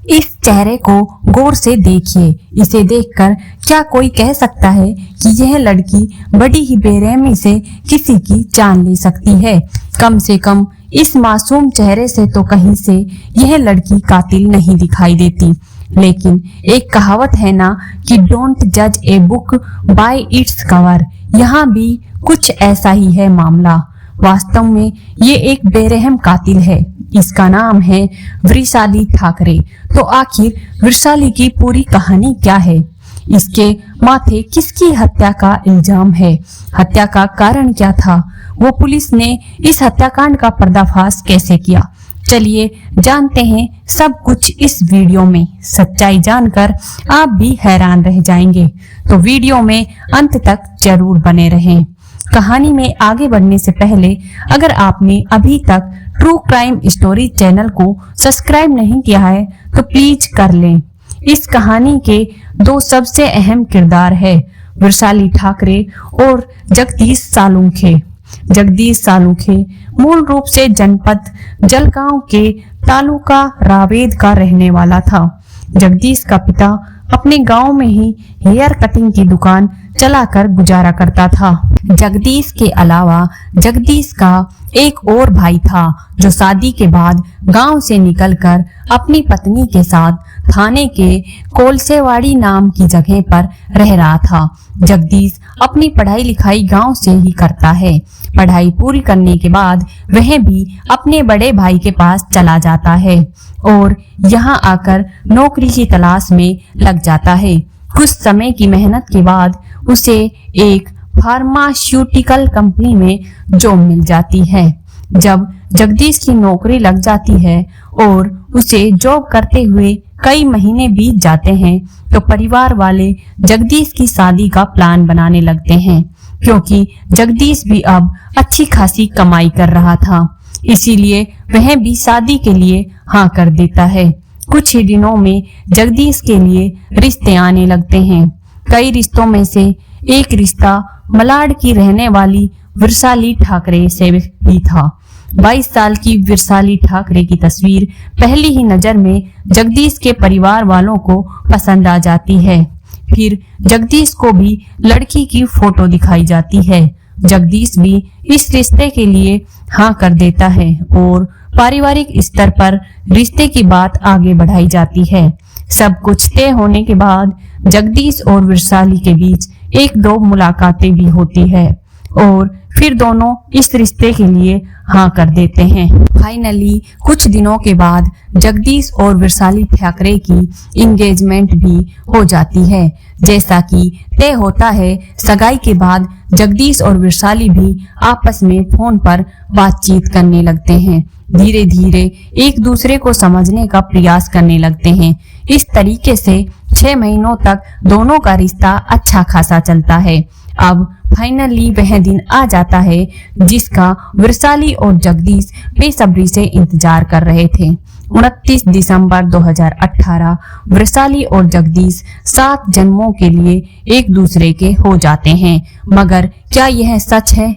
इस चेहरे को गौर से देखिए। इसे देखकर क्या कोई कह सकता है कि यह लड़की बड़ी ही बेरहमी से किसी की जान ले सकती है? कम से कम इस मासूम चेहरे से तो कहीं से यह लड़की कातिल नहीं दिखाई देती। लेकिन एक कहावत है ना कि डोंट जज a book by its cover. यहाँ भी कुछ ऐसा ही है मामला। वास्तव में ये एक बेरहम कातिल है। इसका नाम है वृषाली ठाकरे। तो आखिर वृषाली की पूरी कहानी क्या है? इसके माथे किसकी हत्या का इल्जाम है? हत्या का कारण क्या था? वो पुलिस ने इस हत्याकांड का पर्दाफाश कैसे किया? चलिए जानते हैं सब कुछ इस वीडियो में। सच्चाई जानकर आप भी हैरान रह जाएंगे, तो वीडियो में अंत तक जरूर बने रहें। कहानी में आगे बढ़ने से पहले अगर आपने अभी तक ट्रू क्राइम स्टोरी चैनल को सब्सक्राइब नहीं किया है तो प्लीज कर लें। इस कहानी के दो सबसे अहम किरदार है वृषाली ठाकरे और जगदीश सालुंखे। जगदीश सालुंखे मूल रूप से जनपद जलगांव के तालुका रावेद का रहने वाला था। जगदीश का पिता अपने गांव में ही हेयर कटिंग की दुकान चलाकर गुजारा करता था। जगदीश के अलावा जगदीश का एक और भाई था जो शादी के बाद गांव से निकलकर अपनी पत्नी के साथ थाने के कोलसेवाड़ी नाम की जगह पर रह रहा था। जगदीश अपनी पढ़ाई लिखाई गांव से ही करता है। पढ़ाई पूरी करने के बाद वह भी अपने बड़े भाई के पास चला जाता है और यहाँ आकर नौकरी की तलाश में लग जाता है। कुछ समय की मेहनत के बाद उसे एक फार्मास्यूटिकल कंपनी में जॉब मिल जाती है। जब जगदीश की नौकरी लग जाती है और उसे जॉब करते हुए कई महीने बीत जाते हैं तो परिवार वाले जगदीश की शादी का प्लान बनाने लगते हैं, क्योंकि जगदीश भी अब अच्छी खासी कमाई कर रहा था। इसीलिए वह भी शादी के लिए हाँ कर देता है। कुछ ही दिनों में जगदीश के लिए रिश्ते आने लगते हैं। कई रिश्तों में से एक रिश्ता मलाड की रहने वाली वृषाली ठाकरे से भी था। 22 साल की वृषाली ठाकरे की तस्वीर पहली ही नजर में जगदीश के परिवार वालों को पसंद आ जाती है। फिर जगदीश को भी लड़की की फोटो दिखाई जाती है। जगदीश भी इस रिश्ते के लिए हाँ कर देता है और पारिवारिक स्तर पर रिश्ते की बात आगे बढ़ाई जाती है। सब कुछ तय होने के बाद जगदीश और वृषाली के बीच एक दो मुलाकातें भी होती है और फिर दोनों इस रिश्ते के लिए हाँ कर देते हैं। फाइनली कुछ दिनों के बाद जगदीश और वृषाली ठाकरे की एंगेजमेंट भी हो जाती है। जैसा कि तय होता है, सगाई के बाद जगदीश और वृषाली भी आपस में फोन पर बातचीत करने लगते हैं। धीरे धीरे एक दूसरे को समझने का प्रयास करने लगते हैं। इस तरीके से 6 महीनों तक दोनों का रिश्ता अच्छा खासा चलता है। अब फाइनली वह दिन आ जाता है जिसका वृषाली और जगदीश बेसब्री से इंतजार कर रहे थे। 29 दिसंबर 2018 वृषाली और जगदीश 7 जन्मों के लिए एक दूसरे के हो जाते हैं। मगर क्या यह सच है?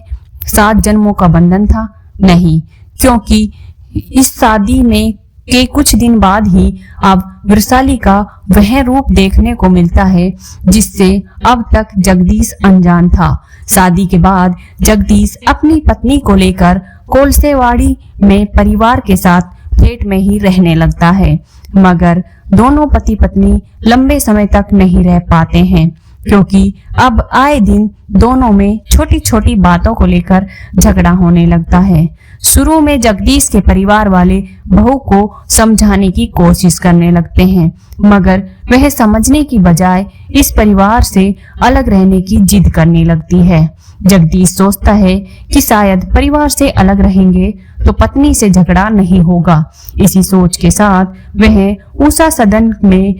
7 जन्मों का बंधन था? नहीं, क्योंकि इस शादी में के कुछ दिन बाद ही अब वृषाली का वह रूप देखने को मिलता है जिससे अब तक जगदीश अनजान था। शादी के बाद जगदीश अपनी पत्नी को लेकर कोलसेवाड़ी में परिवार के साथ फ्लैट में ही रहने लगता है। मगर दोनों पति पत्नी लंबे समय तक नहीं रह पाते हैं, क्योंकि अब आए दिन दोनों में छोटी छोटी बातों को लेकर झगड़ा होने लगता है। शुरू में जगदीश के परिवार वाले बहू को समझाने की कोशिश करने लगते हैं, मगर वह समझने की बजाय इस परिवार से अलग रहने की जिद करने लगती है। जगदीश सोचता है कि शायद परिवार से अलग रहेंगे तो पत्नी से झगड़ा नहीं होगा। इसी सोच के साथ वह उषा सदन में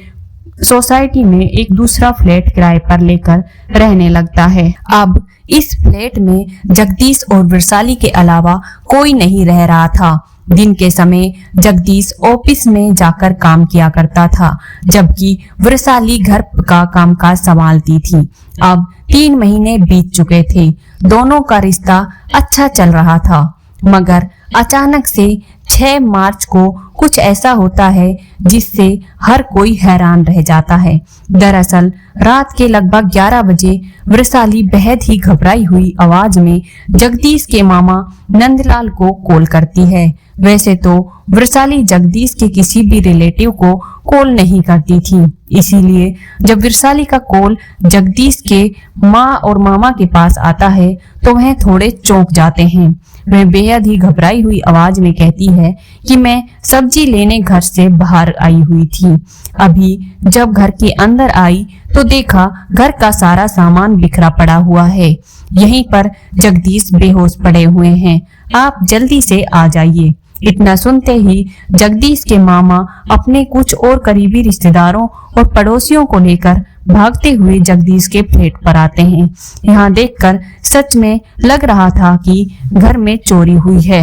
सोसाइटी में एक दूसरा फ्लैट किराए पर लेकर रहने लगता है। अब इस फ्लैट में जगदीश और वृषाली के अलावा कोई नहीं रह रहा था। दिन के समय जगदीश ऑफिस में जाकर काम किया करता था, जबकि वृषाली घर का कामकाज संभालती थी। अब 3 महीने बीत चुके थे। दोनों का रिश्ता अच्छा चल रहा था, मगर अचानक से 6 मार्च को कुछ ऐसा होता है जिससे हर कोई हैरान रह जाता है। दरअसल रात के लगभग 11 बजे वृषाली बेहद ही घबराई हुई आवाज में जगदीश के मामा नंदलाल को कॉल करती है। वैसे तो वृषाली जगदीश के किसी भी रिलेटिव को कॉल नहीं करती थी, इसीलिए जब वृषाली का कॉल जगदीश के माँ और मामा के पास आता है तो वह थोड़े चौंक जाते हैं। वह बेहद ही घबराई हुई आवाज में कहती है कि मैं सब्जी लेने घर से बाहर आई हुई थी। अभी जब घर के अंदर आई तो देखा घर का सारा सामान बिखरा पड़ा हुआ है। यहीं पर जगदीश बेहोश पड़े हुए हैं, आप जल्दी से आ जाइए। इतना सुनते ही जगदीश के मामा अपने कुछ और करीबी रिश्तेदारों और पड़ोसियों को लेकर भागते हुए जगदीश के फ्लैट पर आते हैं। यहाँ देखकर सच में लग रहा था कि घर में चोरी हुई है।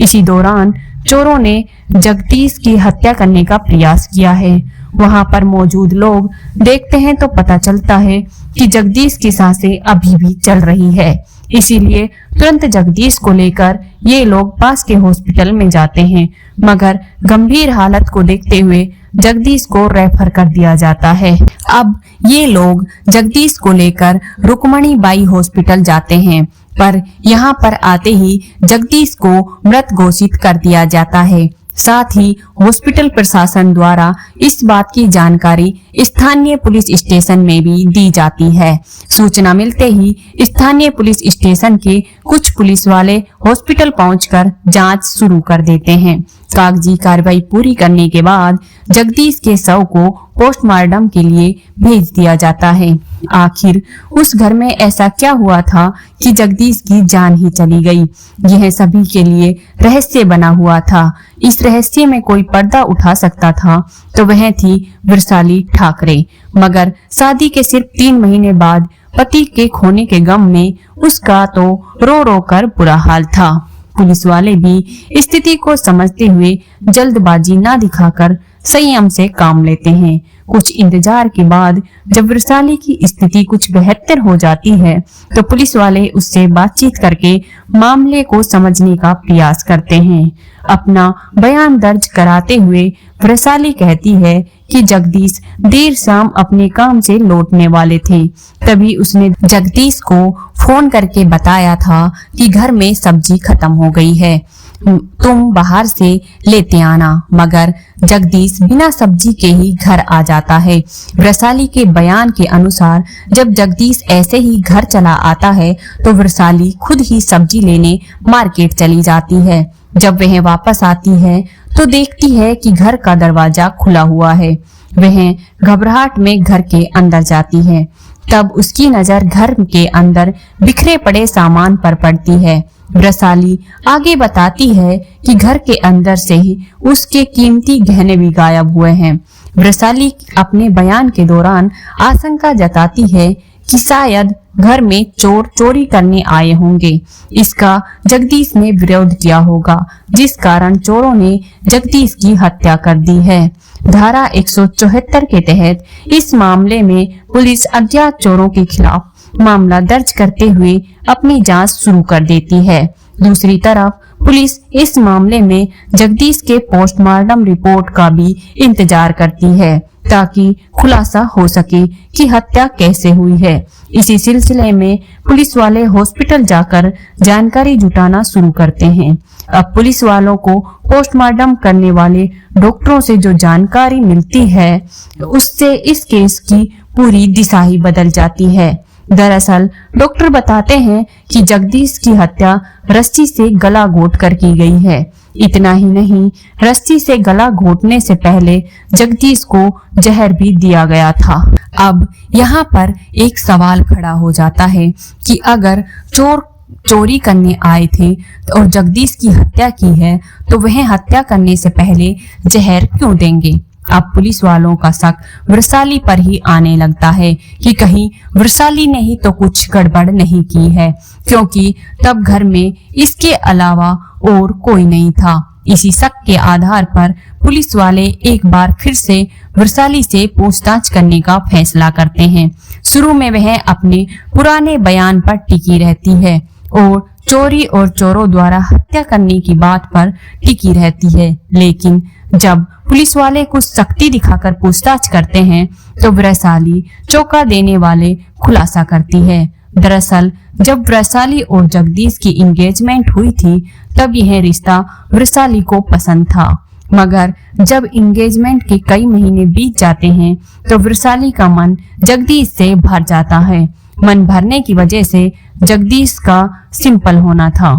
इसी दौरान चोरों ने जगदीश की हत्या करने का प्रयास किया है। वहां पर मौजूद लोग देखते हैं तो पता चलता है कि जगदीश की सांसें अभी भी चल रही है। इसीलिए तुरंत जगदीश को लेकर ये लोग पास के हॉस्पिटल में जाते हैं, मगर गंभीर हालत को देखते हुए जगदीश को रेफर कर दिया जाता है। अब ये लोग जगदीश को लेकर रुक्मणी बाई हॉस्पिटल जाते हैं, पर यहाँ पर आते ही जगदीश को मृत घोषित कर दिया जाता है। साथ ही हॉस्पिटल प्रशासन द्वारा इस बात की जानकारी स्थानीय पुलिस स्टेशन में भी दी जाती है। सूचना मिलते ही स्थानीय पुलिस स्टेशन के कुछ पुलिस वाले हॉस्पिटल पहुंचकर जांच शुरू कर देते हैं। कागजी कार्रवाई पूरी करने के बाद जगदीश के शव को पोस्टमार्टम के लिए भेज दिया जाता है। आखिर उस घर में ऐसा क्या हुआ था कि जगदीश की जान ही चली गई? यह सभी के लिए रहस्य बना हुआ था। इस रहस्य में कोई पर्दा उठा सकता था तो वह थी वृषाली ठाकरे। मगर शादी के सिर्फ 3 महीने बाद पति के खोने के गम में उसका तो रो रो कर बुरा हाल था। पुलिस वाले भी स्थिति को समझते हुए जल्दबाजी ना दिखाकर संयम से काम लेते हैं। कुछ इंतजार के बाद जब वृषाली की स्थिति कुछ बेहतर हो जाती है तो पुलिस वाले उससे बातचीत करके मामले को समझने का प्रयास करते हैं। अपना बयान दर्ज कराते हुए वृषाली कहती है कि जगदीश देर शाम अपने काम से लौटने वाले थे। तभी उसने जगदीश को फोन करके बताया था कि घर में सब्जी खत्म हो गई है, तुम बाहर से लेते आना। मगर जगदीश बिना सब्जी के ही घर आ जाता है। वृषाली के बयान के अनुसार जब जगदीश ऐसे ही घर चला आता है तो वृषाली खुद ही सब्जी लेने मार्केट चली जाती है। जब वह वापस आती है तो देखती है कि घर का दरवाजा खुला हुआ है। वह घबराहट में घर के अंदर जाती है। तब उसकी नजर घर के अंदर बिखरे पड़े सामान पर पड़ती है। वृषाली आगे बताती है कि घर के अंदर से ही उसके कीमती गहने भी गायब हुए हैं। वृषाली अपने बयान के दौरान आशंका जताती है कि शायद घर में चोर चोरी करने आए होंगे। इसका जगदीश ने विरोध किया होगा, जिस कारण चोरों ने जगदीश की हत्या कर दी है। धारा 174 के तहत इस मामले में पुलिस अज्ञात चोरों के खिलाफ मामला दर्ज करते हुए अपनी जांच शुरू कर देती है। दूसरी तरफ पुलिस इस मामले में जगदीश के पोस्टमार्टम रिपोर्ट का भी इंतजार करती है ताकि खुलासा हो सके कि हत्या कैसे हुई है। इसी सिलसिले में पुलिस वाले हॉस्पिटल जाकर जानकारी जुटाना शुरू करते हैं। अब पुलिस वालों को पोस्टमार्टम करने वाले डॉक्टरों से जो जानकारी मिलती है उससे इस केस की पूरी दिशा ही बदल जाती है। दरअसल डॉक्टर बताते हैं कि जगदीश की हत्या रस्सी से गला घोट कर की गई है। इतना ही नहीं, रस्सी से गला घोटने से पहले जगदीश को जहर भी दिया गया था। अब यहाँ पर एक सवाल खड़ा हो जाता है कि अगर चोर चोरी करने आए थे और जगदीश की हत्या की है तो वह हत्या करने से पहले जहर क्यों देंगे? अब पुलिस वालों का शक वृषाली पर ही आने लगता है कि कहीं वृषाली ने ही तो कुछ गड़बड़ नहीं की है, क्योंकि तब घर में इसके अलावा और कोई नहीं था। इसी शक के आधार पर पुलिस वाले एक बार फिर से वृषाली से पूछताछ करने का फैसला करते हैं। शुरू में वह अपने पुराने बयान पर टिकी रहती है और चोरी और चोरों द्वारा हत्या करने की बात पर टिकी रहती है। लेकिन जब पुलिस वाले कुछ सख्ती दिखाकर पूछताछ करते हैं तो वैशाली चौंका देने वाले खुलासा करती है। दरअसल जब वैशाली और जगदीश की एंगेजमेंट हुई थी तब यह रिश्ता वैशाली को पसंद था, मगर जब एंगेजमेंट के कई महीने बीत जाते हैं तो वैशाली का मन जगदीश से भर जाता है। मन भरने की वजह से जगदीश का सिंपल होना था।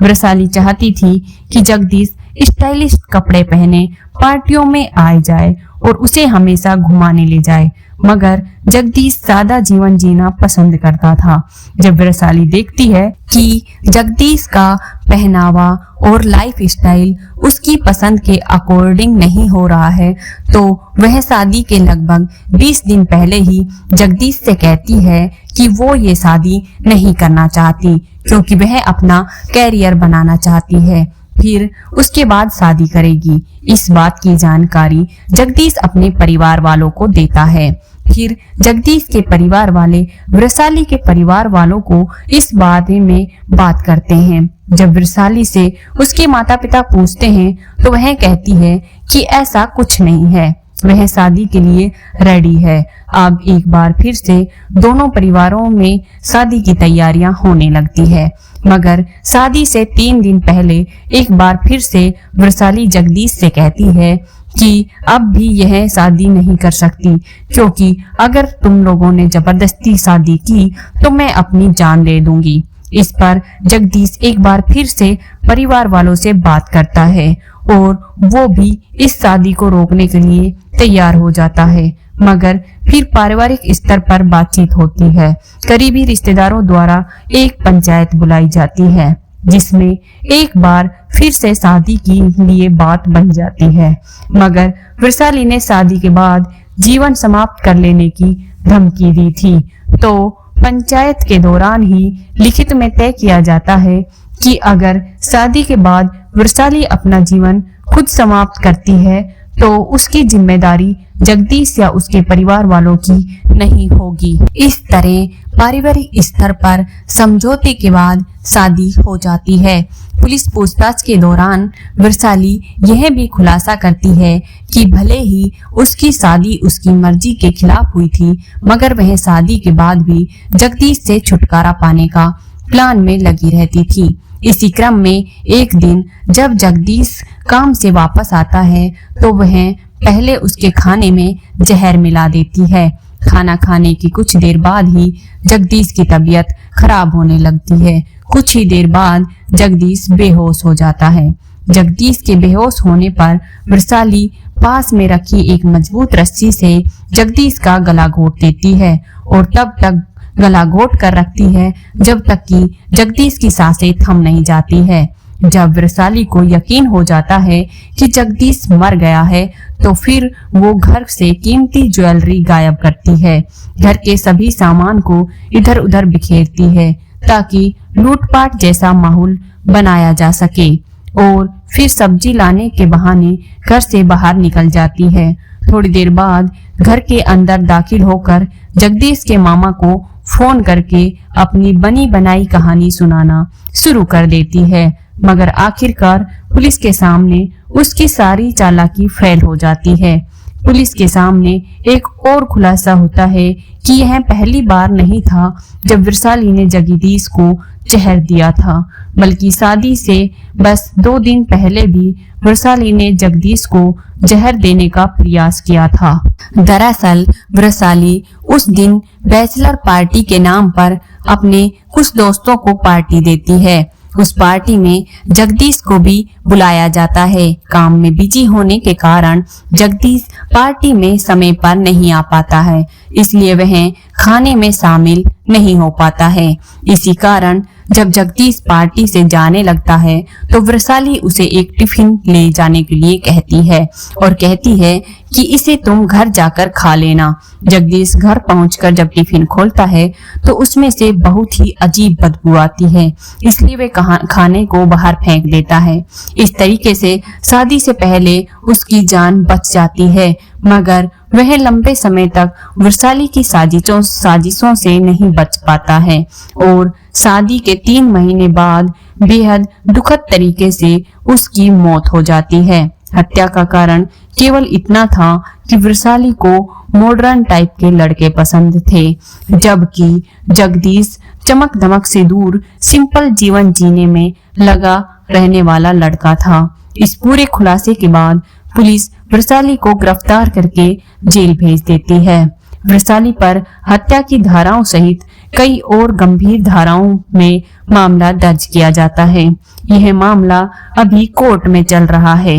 वैशाली चाहती थी कि जगदीश स्टाइलिश कपड़े पहने पार्टियों में आए जाए और उसे हमेशा घुमाने ले जाए, मगर जगदीश सादा जीवन जीना पसंद करता था। जब वैशाली देखती है कि जगदीश का पहनावा और लाइफ स्टाइल उसकी पसंद के अकॉर्डिंग नहीं हो रहा है तो वह शादी के लगभग 20 दिन पहले ही जगदीश से कहती है कि वो ये शादी नहीं करना चाहती क्योंकि वह अपना कैरियर बनाना चाहती है, फिर उसके बाद शादी करेगी। इस बात की जानकारी जगदीश अपने परिवार वालों को देता है। फिर जगदीश के परिवार वाले वैशाली के परिवार वालों को इस बारे में बात करते हैं। जब वैशाली से उसके माता पिता पूछते हैं तो वह कहती है कि ऐसा कुछ नहीं है, वह शादी के लिए रेडी है। अब एक बार फिर से दोनों परिवारों में शादी की तैयारियां होने लगती है, मगर शादी से 3 दिन पहले एक बार फिर से वैशाली जगदीश से कहती है कि अब भी यह शादी नहीं कर सकती क्योंकि अगर तुम लोगों ने जबरदस्ती शादी की तो मैं अपनी जान दे दूंगी। इस पर जगदीश एक बार फिर से परिवार वालों से बात करता है और वो भी इस शादी को रोकने के लिए तैयार हो जाता है, मगर फिर पारिवारिक स्तर पर बातचीत होती है। करीबी रिश्तेदारों द्वारा एक पंचायत बुलाई जाती है जिसमें एक बार फिर से शादी के लिए बात बन जाती है, मगर वैशाली ने शादी के बाद जीवन समाप्त कर लेने की धमकी दी थी। तो पंचायत के दौरान ही लिखित में तय किया जाता है कि अगर शादी के बाद वैशाली अपना जीवन खुद समाप्त करती है तो उसकी जिम्मेदारी जगदीश या उसके परिवार वालों की नहीं होगी। इस तरह पारिवारिक स्तर पर समझौते के बाद शादी हो जाती है। पुलिस पूछताछ के दौरान वैशाली यह भी खुलासा करती है कि भले ही उसकी शादी उसकी मर्जी के खिलाफ हुई थी, मगर वह शादी के बाद भी जगदीश से छुटकारा पाने का प्लान में लगी रहती थी। इसी क्रम में एक दिन जब जगदीश काम से वापस आता है तो वह पहले उसके खाने में जहर मिला देती है। खाना खाने की कुछ देर बाद ही जगदीश की तबीयत खराब होने लगती है। कुछ ही देर बाद जगदीश बेहोश हो जाता है। जगदीश के बेहोश होने पर वैशाली पास में रखी एक मजबूत रस्सी से जगदीश का गला घोट देती है और तब तक गला घोट कर रखती है जब तक कि जगदीश की सांसें थम नहीं जाती है। जब वैशाली को यकीन हो जाता है कि जगदीश मर गया है तो फिर वो घर से कीमती ज्वेलरी गायब करती है। घर के सभी सामान को इधर उधर बिखेरती है ताकि लूटपाट जैसा माहौल बनाया जा सके और फिर सब्जी लाने के बहाने घर से बाहर निकल जाती है। थोड़ी देर बाद घर के अंदर दाखिल होकर जगदीश के मामा को फोन करके अपनी बनी बनाई कहानी सुनाना शुरू कर देती है, मगर आखिरकार पुलिस के सामने उसकी सारी चालाकी फेल हो जाती है। पुलिस के सामने एक और खुलासा होता है कि यह पहली बार नहीं था जब वैशाली ने जगदीश को जहर दिया था, बल्कि शादी से बस 2 दिन पहले भी वैशाली ने जगदीश को जहर देने का प्रयास किया था। दरअसल वैशाली उस दिन बैचलर पार्टी के नाम पर अपने कुछ दोस्तों को पार्टी देती है। उस पार्टी में जगदीश को भी बुलाया जाता है। काम में बिजी होने के कारण जगदीश पार्टी में समय पर नहीं आ पाता है, इसलिए वह खाने में शामिल नहीं हो पाता है। इसी कारण जब जगदीश पार्टी से जाने लगता है तो वैशाली उसे एक टिफिन ले जाने के लिए कहती है और कहती है कि इसे तुम घर जाकर खा लेना। जगदीश घर पहुंचकर जब टिफिन खोलता है तो उसमें से बहुत ही अजीब बदबू आती है, इसलिए वह खाने को बाहर फेंक देता है। इस तरीके से शादी से पहले उसकी जान बच जाती है, मगर वह लंबे समय तक वृषाली की साजिशों से नहीं बच पाता है और शादी के 3 महीने बाद बेहद दुखद तरीके से उसकी मौत हो जाती है। हत्या का कारण केवल इतना था कि वृषाली को मॉडर्न टाइप के लड़के पसंद थे, जबकि जगदीश चमक धमक से दूर सिंपल जीवन जीने में लगा रहने वाला लड़का था। इस पूरे खुलासे के बाद पुलिस वृषाली को गिरफ्तार करके जेल भेज देती है। वृषाली पर हत्या की धाराओं सहित कई और गंभीर धाराओं में मामला दर्ज किया जाता है। यह मामला अभी कोर्ट में चल रहा है।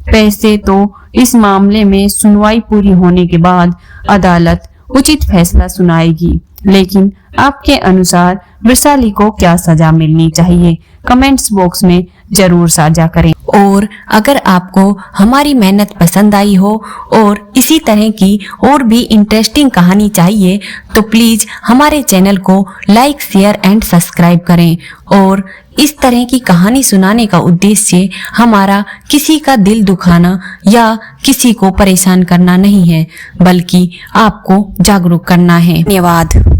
वैसे तो इस मामले में सुनवाई पूरी होने के बाद अदालत उचित फैसला सुनाएगी, लेकिन आपके अनुसार वृषाली को क्या सजा मिलनी चाहिए? कमेंट्स बॉक्स में जरूर साझा करें। और अगर आपको हमारी मेहनत पसंद आई हो और इसी तरह की और भी इंटरेस्टिंग कहानी चाहिए तो प्लीज हमारे चैनल को लाइक, शेयर एंड सब्सक्राइब करें। और इस तरह की कहानी सुनाने का उद्देश्य हमारा किसी का दिल दुखाना या किसी को परेशान करना नहीं है, बल्कि आपको जागरूक करना है। धन्यवाद।